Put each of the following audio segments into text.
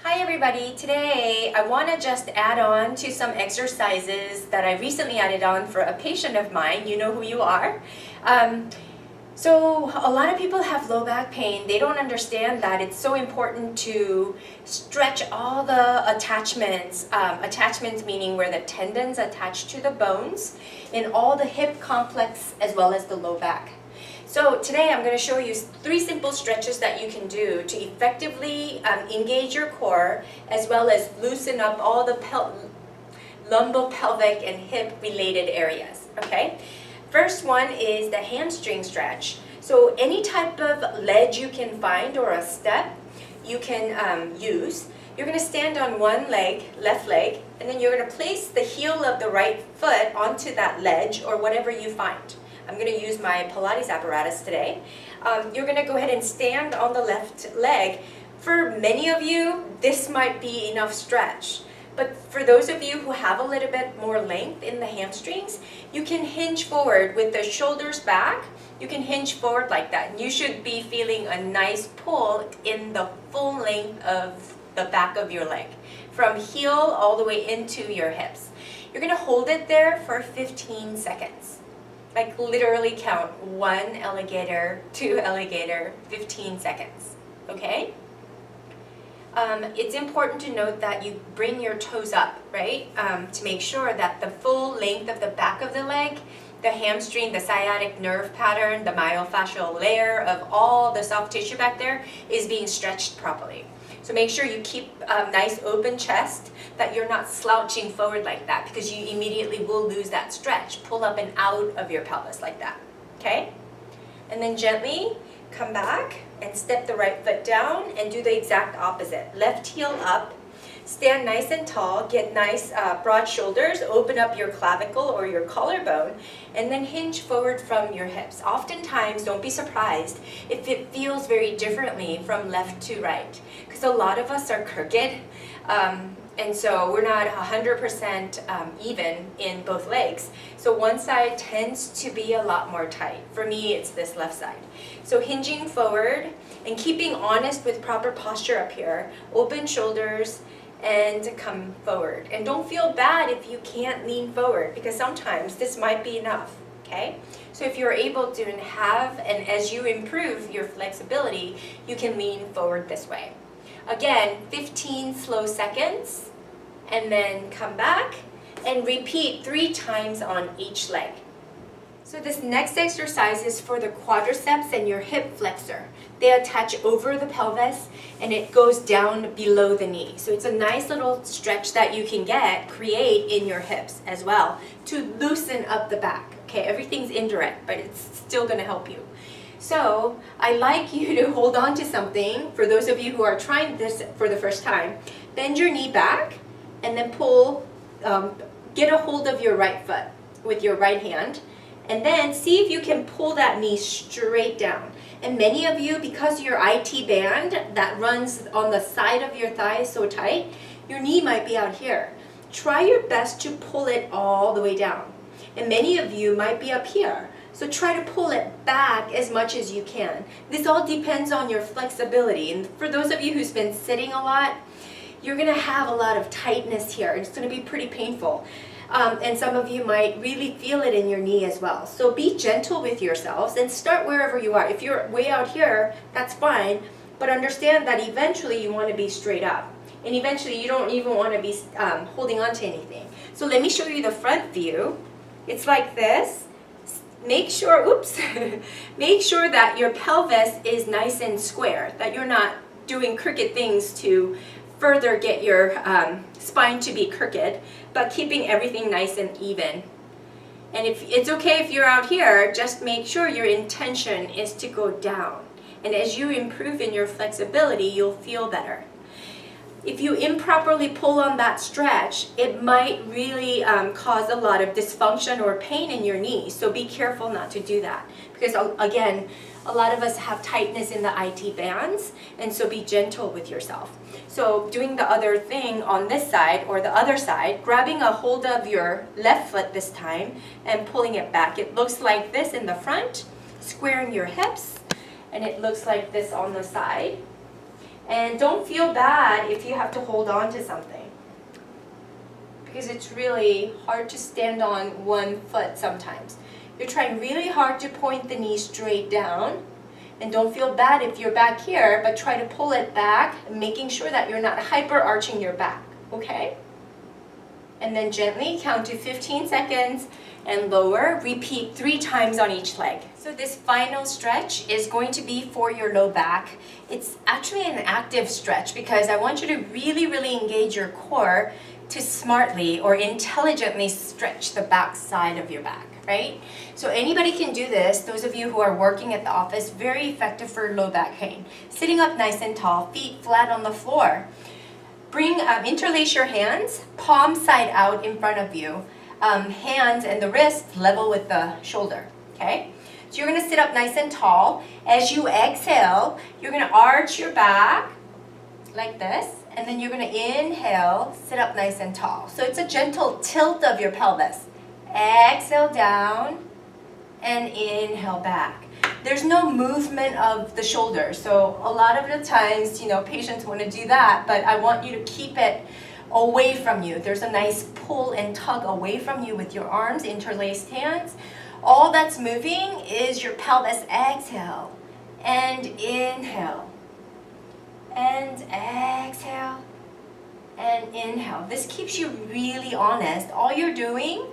Hi everybody, today I want to just add on to some exercises that I recently added on for a patient of mine. You know who you are. So a lot of people have low back pain. They don't understand that it's so important to stretch all the attachments, attachments meaning where the tendons attach to the bones in all the hip complex as well as the low back. So today I'm going to show you 3 simple stretches that you can do to effectively engage your core as well as loosen up all the lumbopelvic and hip related areas. Okay? First one is the hamstring stretch. So any type of ledge you can find or a step you can use. You're going to stand on one leg, left leg, and then you're going to place the heel of the right foot onto that ledge or whatever you find. I'm going to use my Pilates apparatus today. You're going to go ahead and stand on the left leg. For many of you, this might be enough stretch. But for those of you who have a little bit more length in the hamstrings, you can hinge forward with the shoulders back. You can hinge forward like that. And you should be feeling a nice pull in the full length of the back of your leg, from heel all the way into your hips. You're going to hold it there for 15 seconds. Like literally count 1 alligator, 2 alligator, 15 seconds. Okay? It's important to note that you bring your toes up, right? To make sure that the full length of the back of the leg, the hamstring, the sciatic nerve pattern, the myofascial layer of all the soft tissue back there is being stretched properly. So make sure you keep a nice open chest, that you're not slouching forward like that, because you immediately will lose that stretch. Pull up and out of your pelvis like that, okay? And then gently come back and step the right foot down and do the exact opposite. Left heel up, stand nice and tall, get nice broad shoulders, open up your clavicle or your collarbone, and then hinge forward from your hips. Oftentimes, don't be surprised if it feels very differently from left to right, because a lot of us are crooked, and so we're not 100% even in both legs. So one side tends to be a lot more tight. For me, it's this left side. So hinging forward and keeping honest with proper posture up here. Open shoulders and come forward. And don't feel bad if you can't lean forward, because sometimes this might be enough. Okay? So if you're able to have, and as you improve your flexibility, you can lean forward this way. Again, 15 slow seconds, and then come back and repeat 3 times on each leg. So this next exercise is for the quadriceps and your hip flexor. They attach over the pelvis and it goes down below the knee. So it's a nice little stretch that you can create in your hips as well to loosen up the back. Okay, everything's indirect, but it's still going to help you. So I'd like you to hold on to something. For those of you who are trying this for the first time, bend your knee back and then pull, get a hold of your right foot with your right hand, and then see if you can pull that knee straight down. And many of you, because your IT band that runs on the side of your thigh is so tight, your knee might be out here. Try your best to pull it all the way down. And many of you might be up here. So try to pull it back as much as you can. This all depends on your flexibility. And for those of you who's been sitting a lot, you're going to have a lot of tightness here. It's going to be pretty painful. And some of you might really feel it in your knee as well. So be gentle with yourselves and start wherever you are. If you're way out here, that's fine. But understand that eventually you want to be straight up. And eventually you don't even want to be holding on to anything. So let me show you the front view. It's like this. Make sure, make sure that your pelvis is nice and square, that you're not doing crooked things to further get your spine to be crooked, but keeping everything nice and even. And if it's okay if you're out here, just make sure your intention is to go down. And as you improve in your flexibility, you'll feel better. If you improperly pull on that stretch, it might really cause a lot of dysfunction or pain in your knee. So be careful not to do that. Because again, a lot of us have tightness in the IT bands, and so be gentle with yourself. So doing the other thing on this side or the other side, grabbing a hold of your left foot this time and pulling it back. It looks like this in the front. squaring your hips, and it looks like this on the side. And don't feel bad if you have to hold on to something, because it's really hard to stand on one foot sometimes. You're trying really hard to point the knee straight down, and don't feel bad if you're back here, but try to pull it back, making sure that you're not hyper arching your back, okay? And then gently count to 15 seconds and lower. Repeat 3 times on each leg. So this final stretch is going to be for your low back. It's actually an active stretch because I want you to really, really engage your core to smartly or intelligently stretch the back side of your back, right? So anybody can do this. Those of you who are working at the office, very effective for low back pain. Sitting up nice and tall, feet flat on the floor. Interlace your hands, palm side out in front of you. Hands and the wrist level with the shoulder, okay? So you're gonna sit up nice and tall. As you exhale, you're gonna arch your back like this, and then you're gonna inhale, sit up nice and tall. So it's a gentle tilt of your pelvis. Exhale down, and inhale back. There's no movement of the shoulders, so a lot of the times, patients want to do that, but I want you to keep it away from you. There's a nice pull and tug away from you with your arms, interlaced hands. All that's moving is your pelvis. Exhale and inhale and exhale and inhale. This keeps you really honest. All you're doing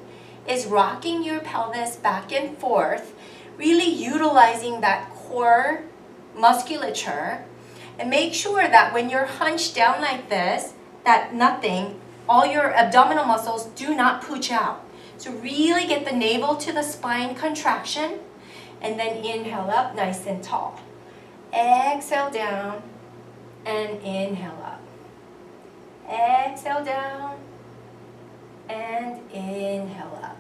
is rocking your pelvis back and forth, really utilizing that core musculature, and make sure that when you're hunched down like this, that all your abdominal muscles do not pooch out. So really get the navel to the spine contraction, and then inhale up nice and tall. Exhale down and inhale up. Exhale down and inhale up.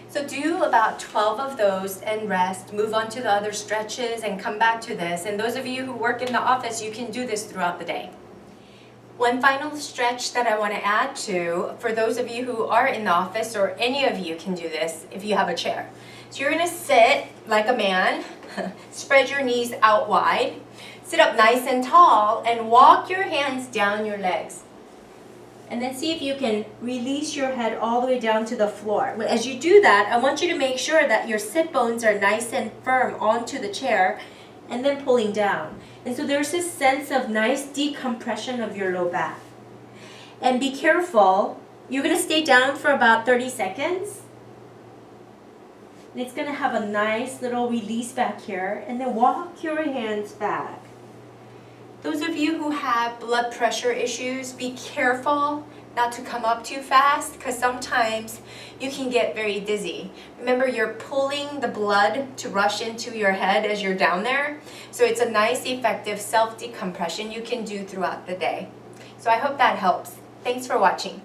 So do about 12 of those and rest. Move on to the other stretches and come back to this. And those of you who work in the office, you can do this throughout the day. One final stretch that I want to add to, for those of you who are in the office, or any of you can do this if you have a chair. So you're going to sit like a man, spread your knees out wide, sit up nice and tall, and walk your hands down your legs. And then see if you can release your head all the way down to the floor. As you do that, I want you to make sure that your sit bones are nice and firm onto the chair, and then pulling down. And so there's this sense of nice decompression of your low back. And be careful, you're going to stay down for about 30 seconds. And it's going to have a nice little release back here, and then walk your hands back. Those of you who have blood pressure issues, be careful not to come up too fast, because sometimes you can get very dizzy. Remember, you're pulling the blood to rush into your head as you're down there. So it's a nice, effective self-decompression you can do throughout the day. So I hope that helps. Thanks for watching.